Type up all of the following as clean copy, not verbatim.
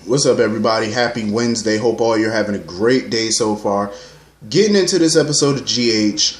What's up, everybody? Happy Wednesday. Hope all you're having a great day so far. Getting into this episode of GH.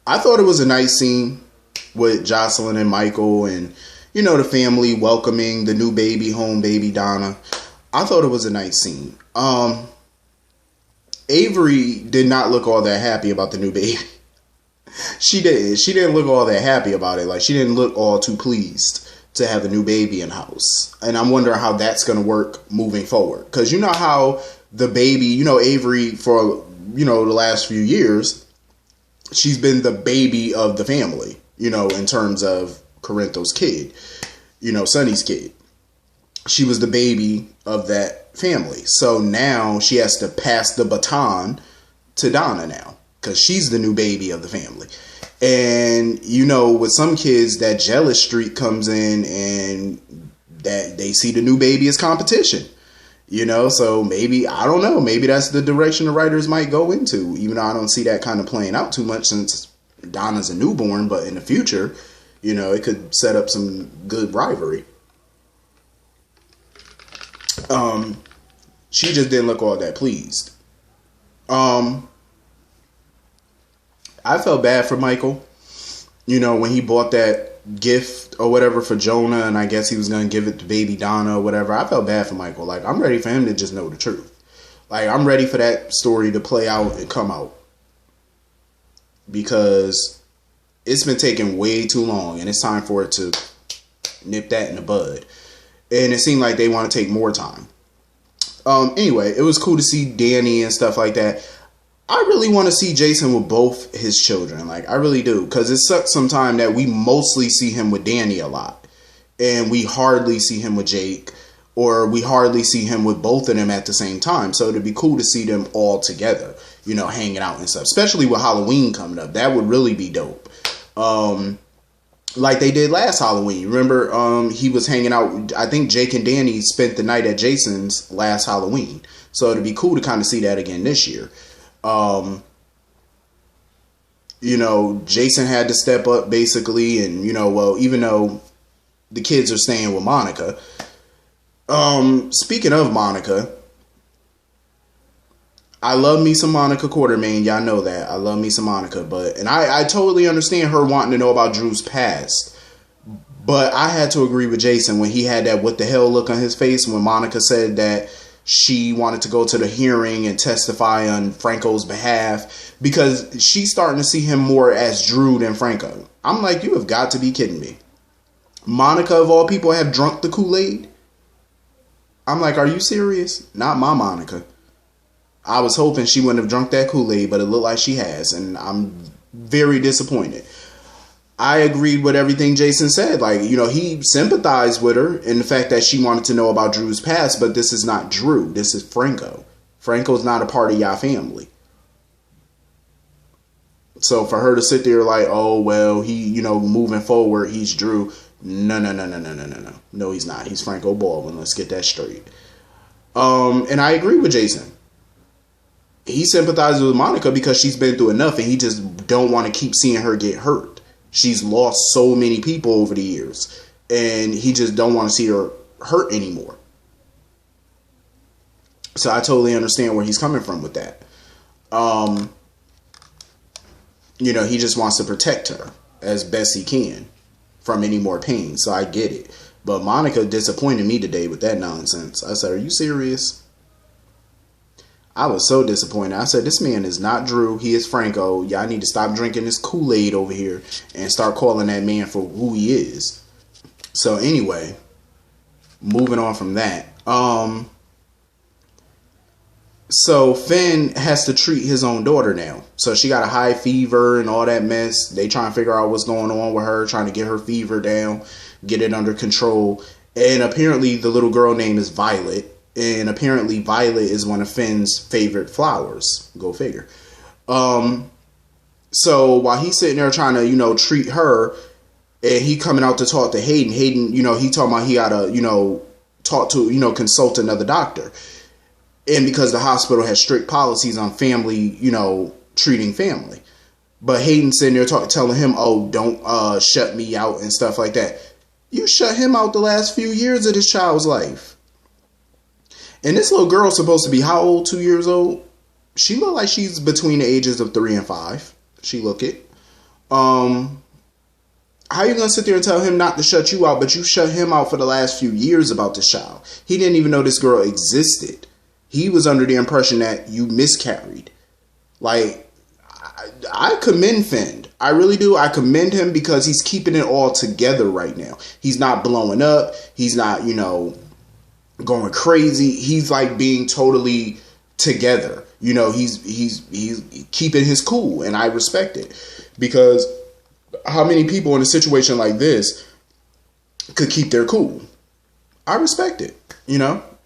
I thought it was a nice scene with Jocelyn and Michael and, you know, the family welcoming the new baby home, baby Donna. I thought it was a nice scene. Avery did not look all that happy about the new baby. She didn't look all that happy about it. Like, she didn't look all too pleased to have a new baby in the house. And I'm wondering how that's going to work moving forward. Because you know how the baby, you know, Avery, for, you know, the last few years, she's been the baby of the family, you know, in terms of Corinto's kid, you know, Sonny's kid. She was the baby of that family. So now she has to pass the baton to Donna now, because she's the new baby of the family. And, you know, with some kids, that jealous streak comes in and that they see the new baby as competition, you know? So maybe, I don't know, maybe that's the direction the writers might go into, even though I don't see that kind of playing out too much since Donna's a newborn. But in the future, you know, it could set up some good rivalry. She just didn't look all that pleased. I felt bad for Michael, you know, when he bought that gift or whatever for Jonah, and I guess he was going to give it to baby Donna or whatever. I felt bad for Michael. Like, I'm ready for him to just know the truth. Like, I'm ready for that story to play out and come out, because it's been taking way too long, and it's time for it to nip that in the bud. And it seemed like they want to take more time. Anyway, it was cool to see Danny and stuff like that. I really want to see Jason with both his children. Like, I really do. Because it sucks sometimes that we mostly see him with Danny a lot. And we hardly see him with Jake. Or we hardly see him with both of them at the same time. So it'd be cool to see them all together, you know, hanging out and stuff. Especially with Halloween coming up. That would really be dope. Like they did last Halloween. Remember, he was hanging out. I think Jake and Danny spent the night at Jason's last Halloween. So it'd be cool to kind of see that again this year. You know, Jason had to step up basically, and, you know, well, even though the kids are staying with Monica, speaking of Monica, I love me some Monica Quartermain. Y'all know that. I love me some Monica, and I totally understand her wanting to know about Drew's past, but I had to agree with Jason when he had that what the hell look on his face when Monica said that she wanted to go to the hearing and testify on Franco's behalf, because she's starting to see him more as Drew than Franco. I'm like, you have got to be kidding me. Monica, of all people, have drunk the Kool-Aid? I'm like, are you serious? Not my Monica. I was hoping she wouldn't have drunk that Kool-Aid, but it looked like she has, and I'm very disappointed. I agreed with everything Jason said. Like, you know, he sympathized with her in the fact that she wanted to know about Drew's past, but this is not Drew. This is Franco. Franco's not a part of y'all family. So for her to sit there like, oh, well, he, you know, moving forward, he's Drew. No. No, he's not. He's Franco Baldwin. Let's get that straight. And I agree with Jason. He sympathizes with Monica because she's been through enough, and he just don't want to keep seeing her get hurt. She's lost so many people over the years, and he just don't want to see her hurt anymore. So I totally understand where he's coming from with that. You know, he just wants to protect her as best he can from any more pain. So I get it. But Monica disappointed me today with that nonsense. I said, are you serious? I was so disappointed. I said, this man is not Drew. He is Franco. Y'all need to stop drinking this Kool-Aid over here and start calling that man for who he is. So anyway, moving on from that. So Finn has to treat his own daughter now. So she got a high fever and all that mess. They trying to figure out what's going on with her, trying to get her fever down, get it under control. And apparently the little girl name is Violet. And apparently Violet is one of Finn's favorite flowers. Go figure. So while he's sitting there trying to, you know, treat her, and he coming out to talk to Hayden. Hayden, you know, he talking about he gotta, you know, talk to, you know, consult another doctor. And because the hospital has strict policies on family, you know, treating family. But Hayden sitting there telling him, oh, don't shut me out and stuff like that. You shut him out the last few years of this child's life. And this little girl's supposed to be how old? 2 years old? She look like she's between the ages of 3 and 5. She look it. How you gonna sit there and tell him not to shut you out, but you shut him out for the last few years about this child? He didn't even know this girl existed. He was under the impression that you miscarried. Like, I commend Finn. I really do. I commend him because he's keeping it all together right now. He's not blowing up. He's not, going crazy. He's like being totally together. He's keeping his cool, and I respect it. Because how many people in a situation like this could keep their cool? I respect it.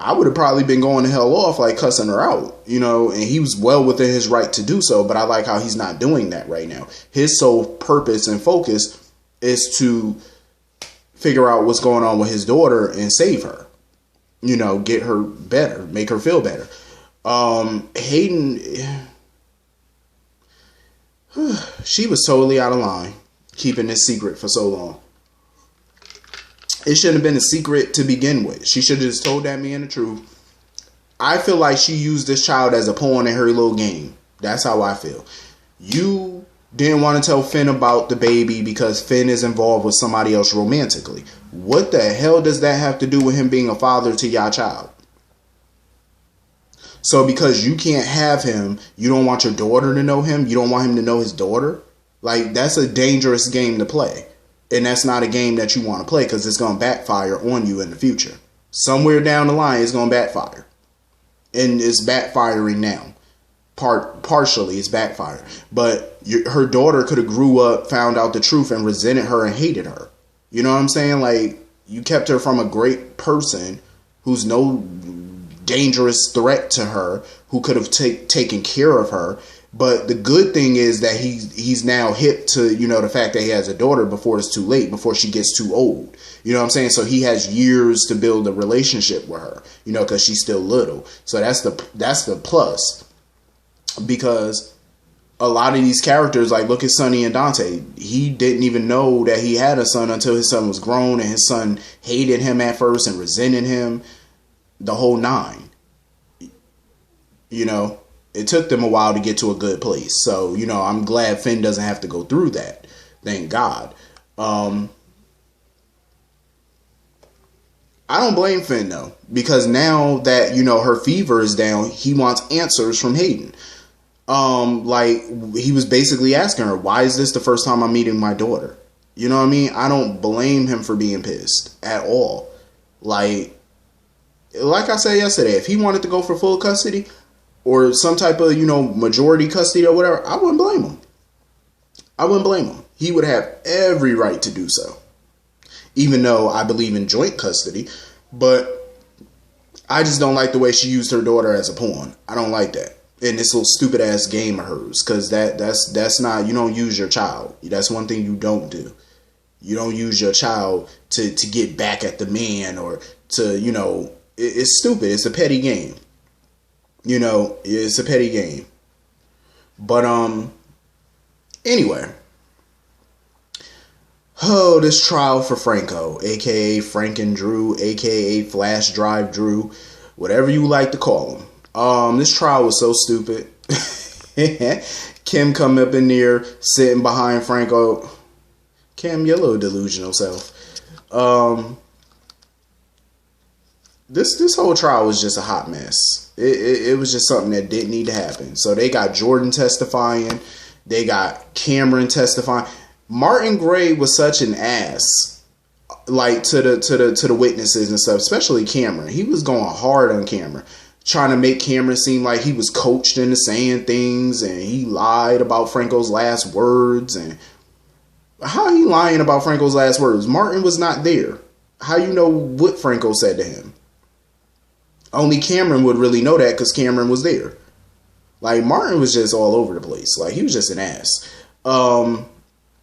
I would have probably been going the hell off, like cussing her out, and he was well within his right to do so. But I like how he's not doing that right now. His sole purpose and focus is to figure out what's going on with his daughter and save her, get her better, make her feel better. Hayden, she was totally out of line, keeping this secret for so long. It shouldn't have been a secret to begin with. She should have just told that man the truth. I feel like she used this child as a pawn in her little game. That's how I feel. You didn't want to tell Finn about the baby because Finn is involved with somebody else romantically. What the hell does that have to do with him being a father to your child? So because you can't have him, you don't want your daughter to know him? You don't want him to know his daughter? Like, that's a dangerous game to play. And that's not a game that you want to play because it's going to backfire on you in the future. Somewhere down the line, it's going to backfire. And it's backfiring now. Partially, it's backfired. But her daughter could have grew up, found out the truth, and resented her and hated her. You know what I'm saying? Like, you kept her from a great person who's no dangerous threat to her, who could have taken care of her. But the good thing is that he's now hip to, the fact that he has a daughter before it's too late, before she gets too old. You know what I'm saying? So he has years to build a relationship with her, because she's still little. So that's the plus. Because a lot of these characters, like look at Sonny and Dante, he didn't even know that he had a son until his son was grown, and his son hated him at first and resented him, the whole nine. It took them a while to get to a good place. So, I'm glad Finn doesn't have to go through that. Thank God. I don't blame Finn, though. Because now that, her fever is down, he wants answers from Hayden. Like, he was basically asking her, why is this the first time I'm meeting my daughter? You know what I mean? I don't blame him for being pissed at all. Like I said yesterday, if he wanted to go for full custody or some type of, majority custody or whatever, I wouldn't blame him. I wouldn't blame him. He would have every right to do so. Even though I believe in joint custody. But I just don't like the way she used her daughter as a pawn. I don't like that. In this little stupid ass game of hers. Because that's not, you don't use your child. That's one thing you don't do. You don't use your child to get back at the man or to, it's stupid. It's a petty game. It's a petty game. But, anyway. Oh, this trial for Franco, a.k.a. Franken Drew, a.k.a. Flash Drive Drew, whatever you like to call him. This trial was so stupid. Kim come up in there, sitting behind Franco. Kim, your little delusional self. This whole trial was just a hot mess. It was just something that didn't need to happen. So they got Jordan testifying. They got Cameron testifying. Martin Gray was such an ass, like to the witnesses and stuff, especially Cameron. He was going hard on Cameron, trying to make Cameron seem like he was coached into saying things, and he lied about Franco's last words. And how he lying about Franco's last words? Martin was not there. How you know what Franco said to him? Only Cameron would really know that because Cameron was there. Like, Martin was just all over the place. Like, he was just an ass.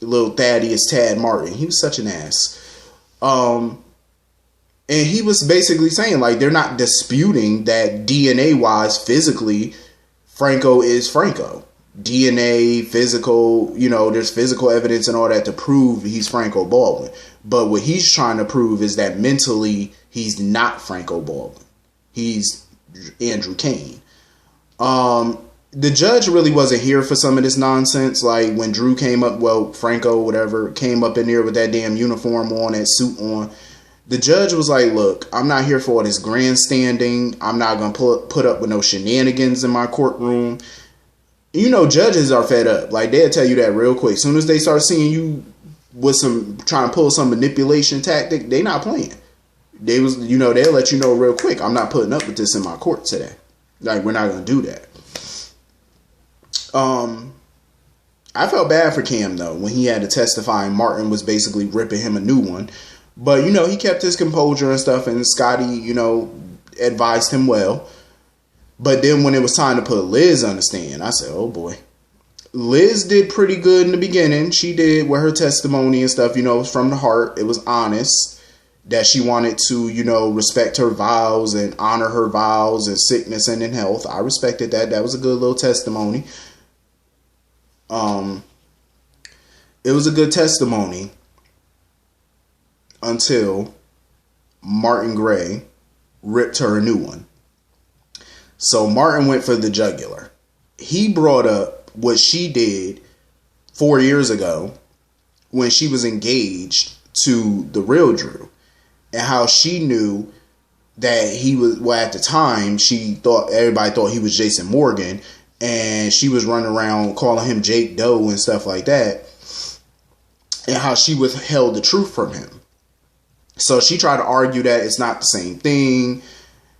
Little Thaddeus Tad Martin. He was such an ass. And he was basically saying, like, they're not disputing that DNA-wise, physically, Franco is Franco. DNA, physical, there's physical evidence and all that to prove he's Franco Baldwin. But what he's trying to prove is that mentally he's not Franco Baldwin. He's Andrew Kane. The judge really wasn't here for some of this nonsense. Like when Drew came up, Franco, whatever, came up in there with that damn uniform on, that suit on. The judge was like, look, I'm not here for all this grandstanding. I'm not going to put up with no shenanigans in my courtroom. Judges are fed up. Like, they'll tell you that real quick. As soon as they start seeing you with trying to pull some manipulation tactic, they not playing. They'll let you know real quick, I'm not putting up with this in my court today. Like, we're not going to do that. I felt bad for Cam, though, when he had to testify and Martin was basically ripping him a new one. But, he kept his composure and stuff, and Scotty, advised him well. But then when it was time to put Liz on the stand, I said, oh boy. Liz did pretty good in the beginning. She did with her testimony and stuff, it was from the heart. It was honest that she wanted to, respect her vows and honor her vows in sickness and in health. I respected that. That was a good little testimony. It was a good testimony until Martin Gray ripped her a new one. So Martin went for the jugular. He brought up what she did 4 years ago when she was engaged to the real Drew, and how she knew that he was, at the time, everybody thought he was Jason Morgan, and she was running around calling him Jake Doe and stuff like that, and how she withheld the truth from him. So she tried to argue that it's not the same thing.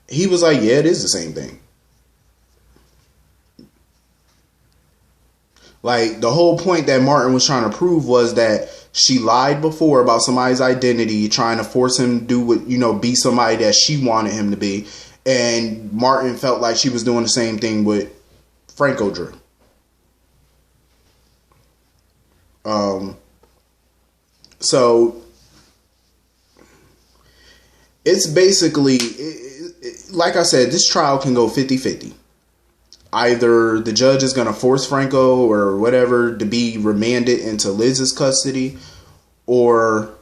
He was like, yeah, it is the same thing. Like, the whole point that Martin was trying to prove was that she lied before about somebody's identity, trying to force him to do what, be somebody that she wanted him to be. And Martin felt like she was doing the same thing with Franco Drew. So it's basically, like I said, this trial can go 50-50. Either the judge is going to force Franco or whatever to be remanded into Liz's custody, or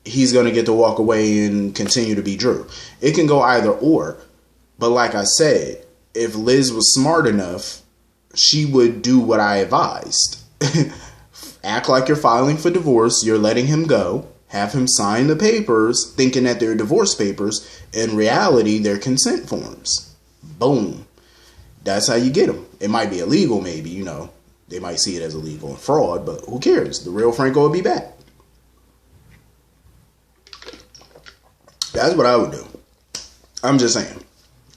he's going to get to walk away and continue to be Drew. It can go either or. But like I said, if Liz was smart enough, she would do what I advised. Act like you're filing for divorce. You're letting him go. Have him sign the papers thinking that they're divorce papers. In reality, they're consent forms. Boom. That's how you get them. It might be illegal, maybe, They might see it as illegal and fraud, but who cares? The real Franco will be back. That's what I would do. I'm just saying.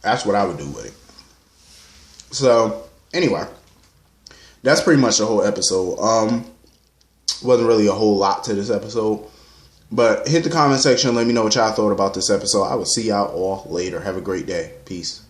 That's what I would do with it. So, anyway. That's pretty much the whole episode. Wasn't really a whole lot to this episode. But hit the comment section and let me know what y'all thought about this episode. I will see y'all all later. Have a great day. Peace.